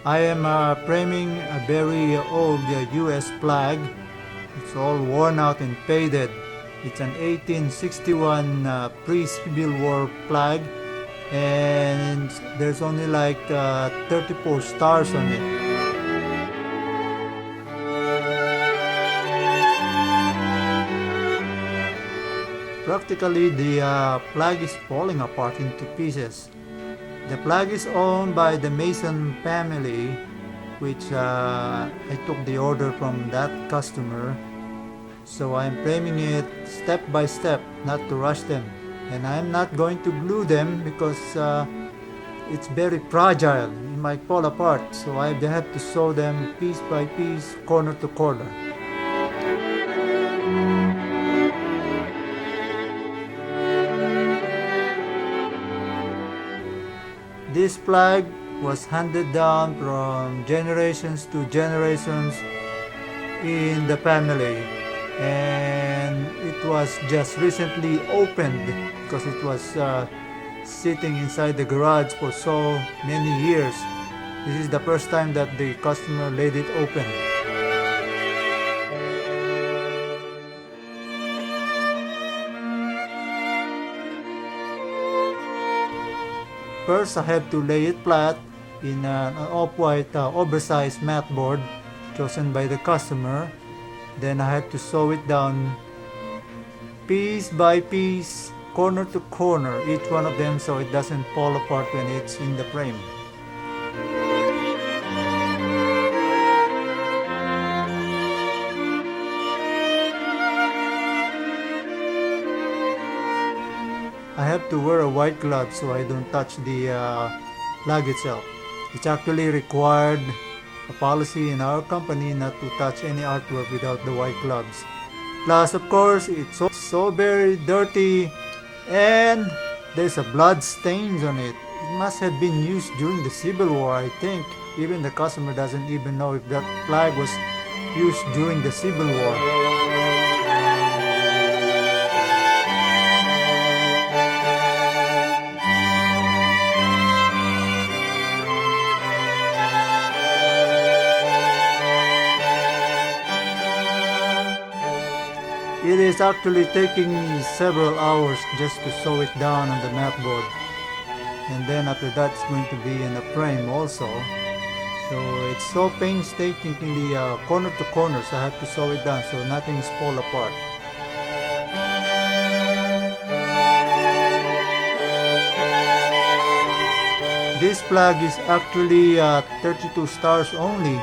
I am framing a very old US flag. It's all worn out and faded. It's an 1861 pre-Civil War flag, and there's only like 34 stars on it. Practically, the flag is falling apart into pieces. The flag is owned by the Mason family, which I took the order from that customer. So I'm framing it step by step, not to rush them. And I'm not going to glue them because it's very fragile. It might fall apart. So I have to sew them piece by piece, corner to corner. This flag was handed down from generations to generations in the family, and it was just recently opened because it was sitting inside the garage for so many years. This is the first time that the customer laid it open. First, I have to lay it flat in an off-white oversized mat board chosen by the customer. Then I have to sew it down piece by piece, corner to corner, each one of them, so it doesn't fall apart when it's in the frame. I have to wear a white glove so I don't touch the flag itself. It's actually required a policy in our company not to touch any artwork without the white gloves. Plus, of course, it's so very dirty and there's a blood stains on it. It must have been used during the Civil War, I think. Even the customer doesn't even know if that flag was used during the Civil War. It is actually taking me several hours just to sew it down on the mat board, and then after that it's going to be in a frame also. So it's so painstakingly corner to corner, so I have to sew it down so nothing's fall apart. This flag is actually 32 stars only.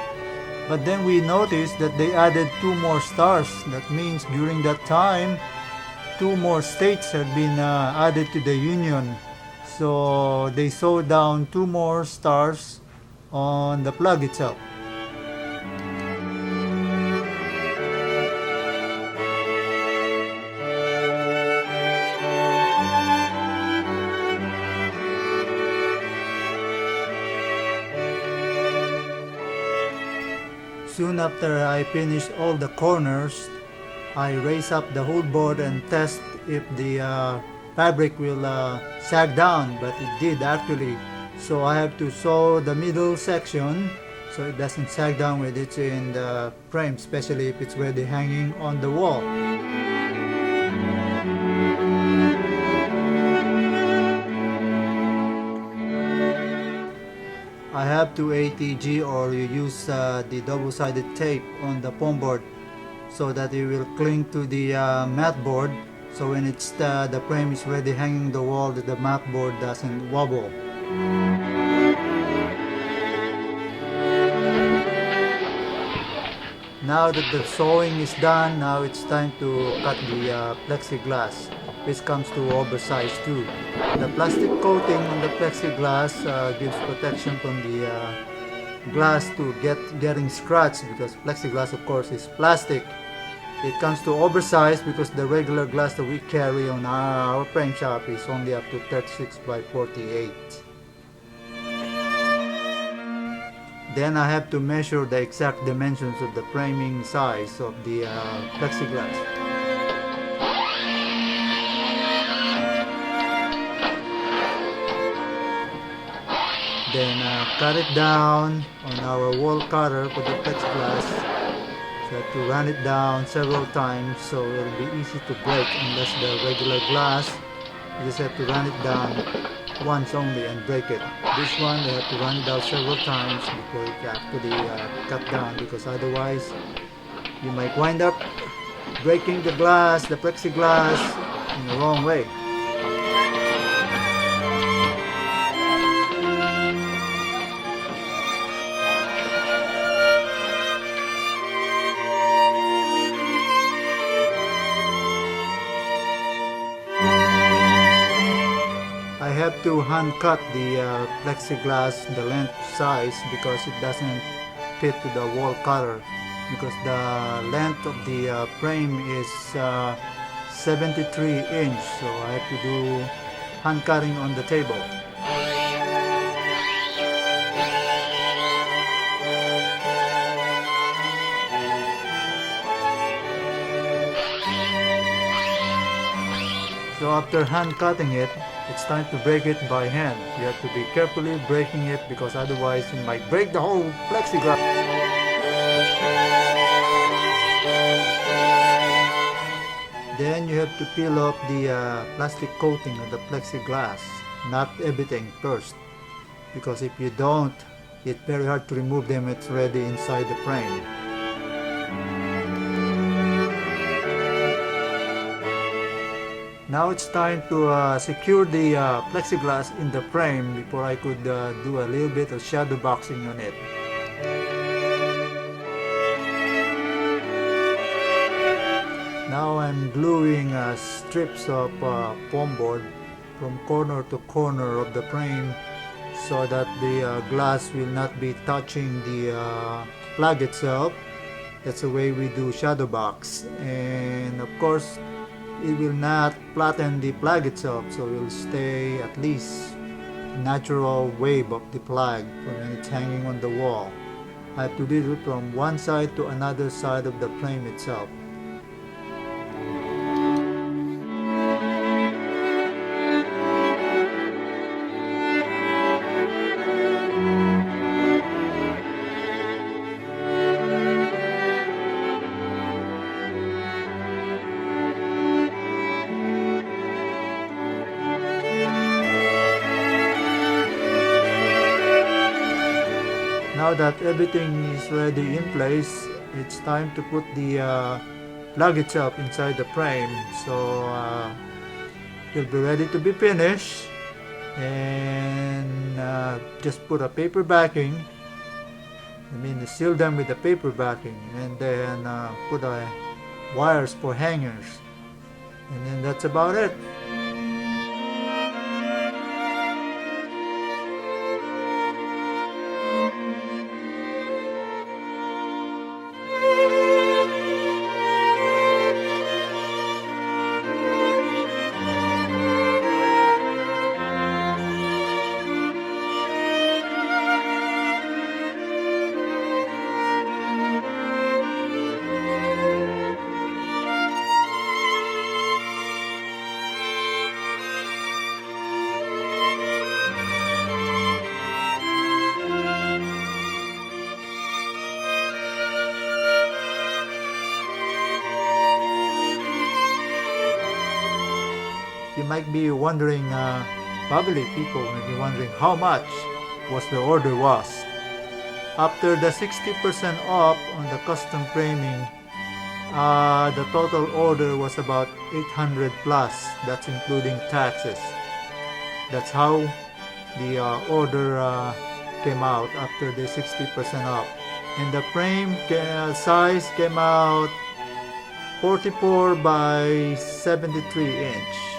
But then we noticed that they added 2 more stars. That means during that time, 2 more states had been added to the Union. So they sewed down 2 more stars on the flag itself. Soon after I finished all the corners, I raise up the whole board and test if the fabric will sag down, but it did actually. So I have to sew the middle section so it doesn't sag down when it's in the frame, especially if it's already hanging on the wall. I have to ATG or you use the double-sided tape on the foam board so that it will cling to the mat board, so when it's the frame is already hanging the wall, that the mat board doesn't wobble. Now that the sewing is done, now it's time to cut the plexiglass, which comes to oversize too. The plastic coating on the plexiglass gives protection from the glass to getting scratched, because plexiglass of course is plastic. It comes to oversized because the regular glass that we carry on our frame shop is only up to 36 by 48. Then I have to measure the exact dimensions of the framing size of the plexiglass. then cut it down on our wall cutter for the plexiglass. So to run it down several times so it'll be easy to break, unless the regular glass you just have to run it down once only and break it. This one you have to run it down several times before it actually cut down, because otherwise you might wind up breaking the glass, the plexiglass, in the wrong way. I have to hand cut the plexiglass, the length size, because it doesn't fit to the wall cutter, because the length of the frame is 73 inch, so I have to do hand cutting on the table. So after hand cutting it, it's time to break it by hand. You have to be carefully breaking it, because otherwise you might break the whole plexiglass. Then you have to peel off the plastic coating of the plexiglass, not everything first, because if you don't, it's very hard to remove them. It's already inside the frame. Now it's time to secure the plexiglass in the frame before I could do a little bit of shadow boxing on it. Now I'm gluing strips of foam board from corner to corner of the frame so that the glass will not be touching the plug itself. That's the way we do shadow box, and of course it will not flatten the plug itself, so it will stay at least natural wave of the plug when it's hanging on the wall. I have to do it from one side to another side of the frame itself. Now that everything is ready in place, it's time to put the plug itself inside the frame. So it'll be ready to be finished, and just put a paper backing. Seal them with the paper backing, and then put wires for hangers, and then that's about it. You might be wondering, probably people may be wondering how much was the order was. After the 60% off on the custom framing, the total order was about 800 plus. That's including taxes. That's how the order came out after the 60% off. And the frame size came out 44 by 73 inch.